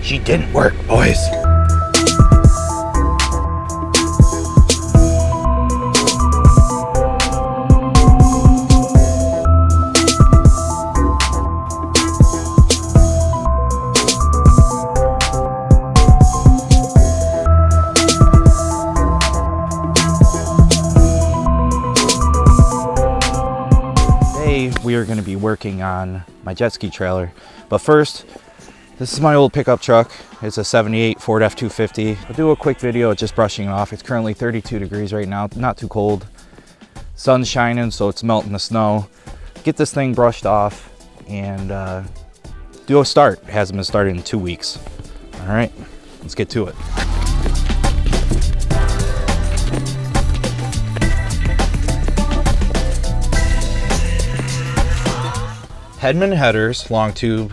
She didn't work, boys. We are going to be working on my jet ski trailer, but first, this is my old pickup truck. It's a 78 Ford F-250. I'll do a quick video of just brushing it off. It's currently 32 degrees right now, not too cold. Sun's shining, so it's melting the snow. Get this thing brushed off and do a start. It hasn't been started in 2 weeks. All right, let's get to it. Headman headers, long tube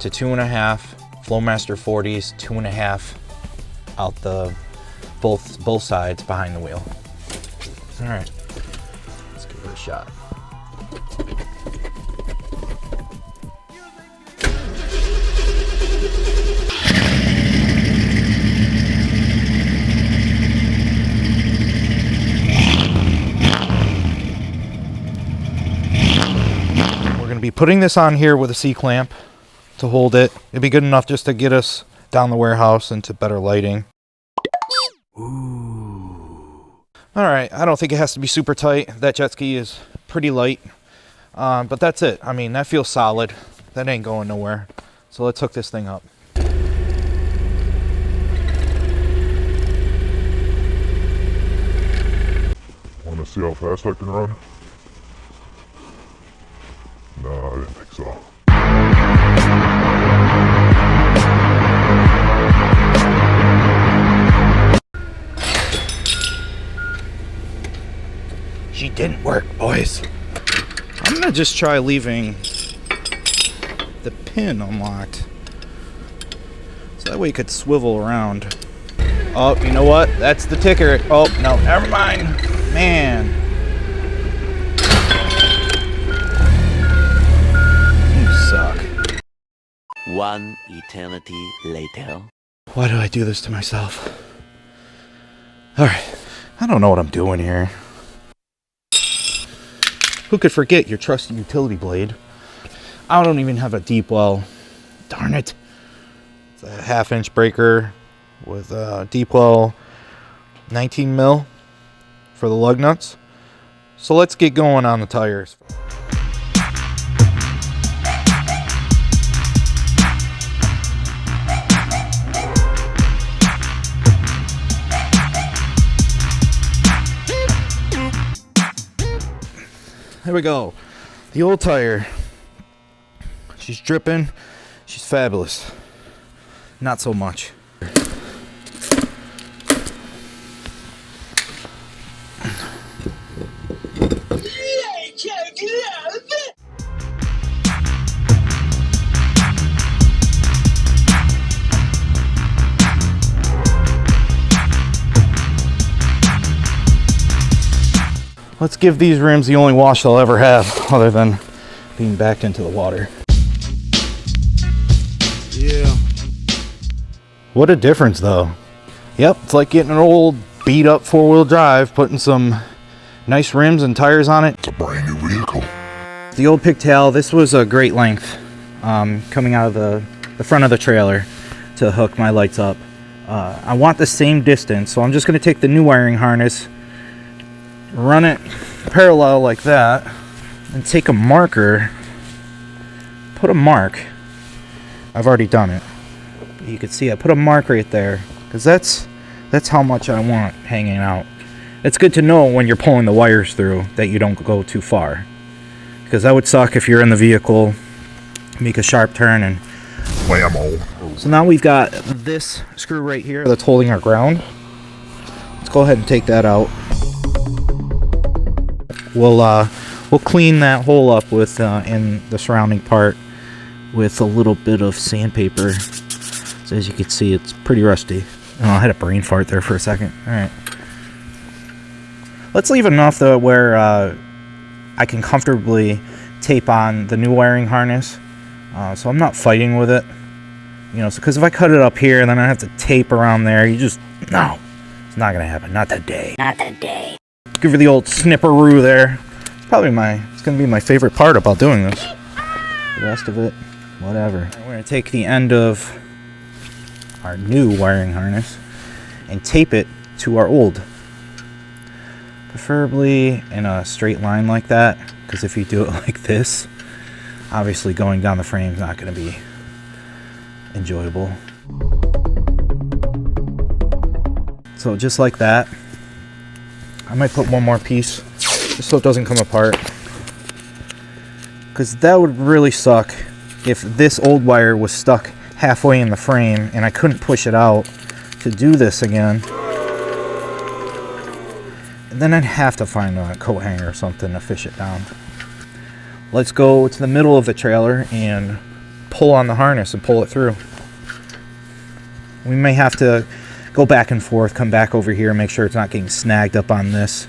to 2.5, Flowmaster 40s, 2.5 out the both sides behind the wheel. All right, let's give it a shot. Be putting this on here with a C-clamp to hold it. It'd be good enough just to get us down the warehouse into better lighting. Ooh. All right, I don't think it has to be super tight. That jet ski is pretty light, but that's it. I mean, that feels solid. That ain't going nowhere. So let's hook this thing up. Want to see how fast I can run? No, I didn't think so. She didn't work, boys. I'm gonna just try leaving the pin unlocked, so that way it could swivel around. Oh, you know what? That's the ticker. Oh, no, never mind. Man. Suck. One eternity later. Why do I do this to myself? Alright, I don't know what I'm doing here. Who could forget your trusty utility blade? I don't even have a deep well. Darn it. It's a 1/2-inch breaker with a deep well 19 mil for the lug nuts. So let's get going on the tires. There we go. The old tire. She's dripping. She's fabulous. Not so much. Let's give these rims the only wash they'll ever have, other than being backed into the water. Yeah. What a difference, though. Yep, it's like getting an old beat-up four-wheel drive, putting some nice rims and tires on it. It's a brand new vehicle. The old pigtail, this was a great length, coming out of the front of the trailer to hook my lights up. I want the same distance, so I'm just going to take the new wiring harness, run it parallel like that, and take a marker, put a mark. I've already done it. You can see I put a mark right there, because that's how much I want hanging out. It's good to know when you're pulling the wires through that you don't go too far, because that would suck if you're in the vehicle, make a sharp turn and whammo. So now we've got this screw right here that's holding our ground. Let's go ahead and take that out. We'll clean that hole up with in the surrounding part with a little bit of sandpaper. So as you can see, it's pretty rusty. Oh, I had a brain fart there for a second. All right. Let's leave enough though where I can comfortably tape on the new wiring harness. So I'm not fighting with it. You know, because if I cut it up here and then I have to tape around there, no, it's not gonna happen. Not today. Not today. Give her the old snipperoo there. It's gonna be my favorite part about doing this. The rest of it, whatever. We're gonna take the end of our new wiring harness and tape it to our old. Preferably in a straight line like that, because if you do it like this, obviously going down the frame is not gonna be enjoyable. So just like that. I might put one more piece just so it doesn't come apart, because that would really suck if this old wire was stuck halfway in the frame and I couldn't push it out to do this again, and then I'd have to find a coat hanger or something to fish it down. Let's go to the middle of the trailer and pull on the harness and pull it through. We may have to go back and forth, come back over here, make sure it's not getting snagged up on this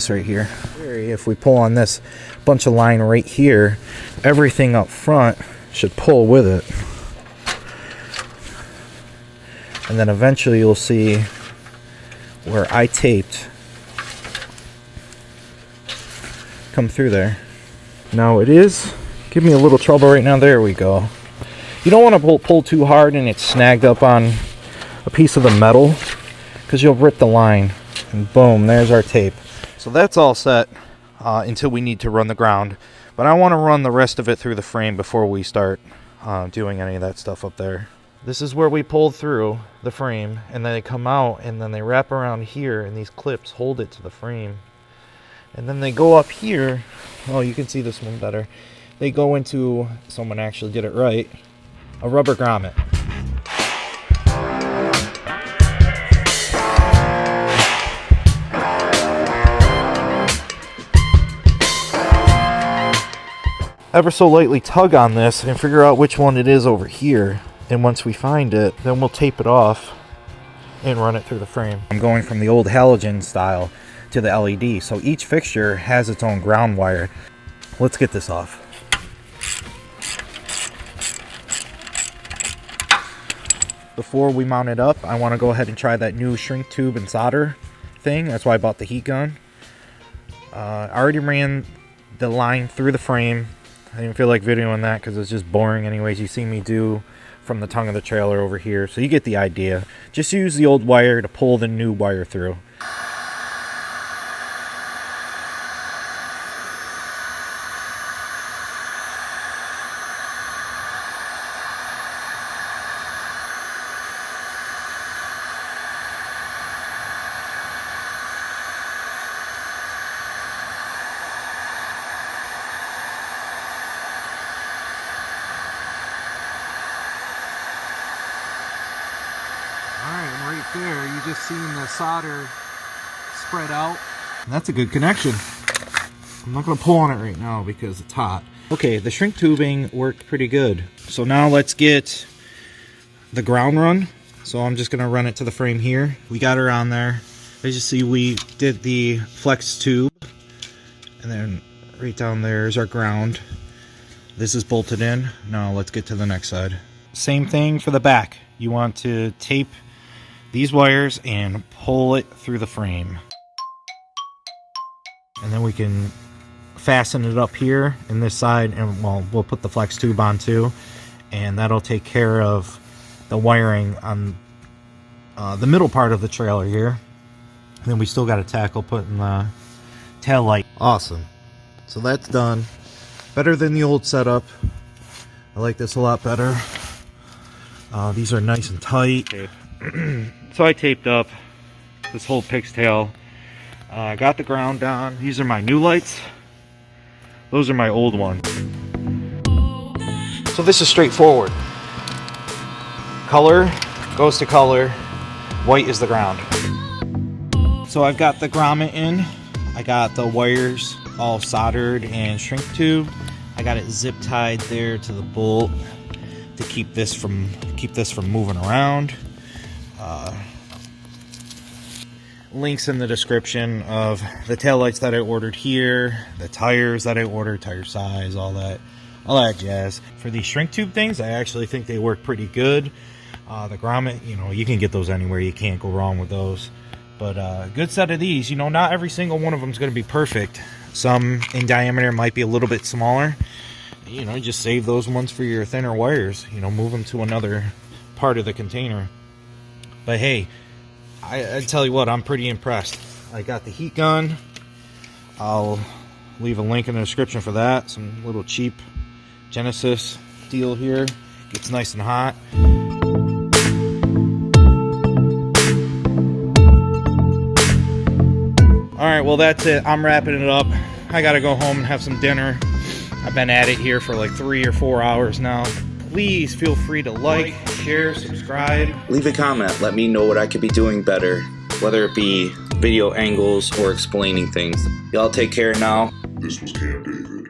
right here. If we pull on this bunch of line right here, everything up front should pull with it. And then eventually you'll see where I taped come through there. Now it is giving me a little trouble right now. There we go. You don't want to pull too hard and it's snagged up on a piece of the metal, because you'll rip the line, and boom, there's our tape. So that's all set until we need to run the ground, but I want to run the rest of it through the frame before we start doing any of that stuff up there. This is where we pulled through the frame, and then they come out and then they wrap around here, and these clips hold it to the frame, and then they go up here. Oh, you can see this one better. They go into, someone actually did it right, a rubber grommet. Ever so lightly tug on this and figure out which one it is over here, and once we find it, then we'll tape it off and run it through the frame. I'm going from the old halogen style to the LED, so each fixture has its own ground wire. Let's get this off. Before we mount it up, I want to go ahead and try that new shrink tube and solder thing. That's why I bought the heat gun. I already ran the line through the frame. I didn't feel like videoing that because it's just boring anyways. You see me do from the tongue of the trailer over here, so you get the idea. Just use the old wire to pull the new wire through. Alright, and right there, you just seen the solder spread out. And that's a good connection. I'm not going to pull on it right now because it's hot. Okay, the shrink tubing worked pretty good. So now let's get the ground run. So I'm just going to run it to the frame here. We got her on there. As you see, we did the flex tube. And then right down there is our ground. This is bolted in. Now let's get to the next side. Same thing for the back. You want to tape these wires and pull it through the frame. And then we can fasten it up here in this side, and well, we'll put the flex tube on too, and that'll take care of the wiring on the middle part of the trailer here. And then we still got to tackle putting the tail light. Awesome. So that's done. Better than the old setup. I like this a lot better. These are nice and tight. So I taped up this whole pig's tail. I got the ground down. These are my new lights. Those are my old ones. So this is straightforward. Color goes to color. White is the ground. So I've got the grommet in. I got the wires all soldered and shrink tube. I got it zip tied there to the bolt to keep this from moving around. Links in the description of the taillights that I ordered here, the tires that I ordered, tire size, all that. all that jazz. For these shrink tube things, I actually think they work pretty good. The grommet, you know, you can get those anywhere. You can't go wrong with those. But a good set of these, you know, not every single one of them is going to be perfect. Some in diameter might be a little bit smaller. You know, just save those ones for your thinner wires. You know, move them to another part of the container. But hey, I tell you what, I'm pretty impressed. I got the heat gun. I'll leave a link in the description for that. Some little cheap Genesis deal here. Gets nice and hot. Alright, well that's it. I'm wrapping it up. I gotta go home and have some dinner. I've been at it here for like 3 or 4 hours now. Please feel free to like, share, subscribe. Leave a comment. Let me know what I could be doing better, whether it be video angles or explaining things. Y'all take care now. This was Camp David.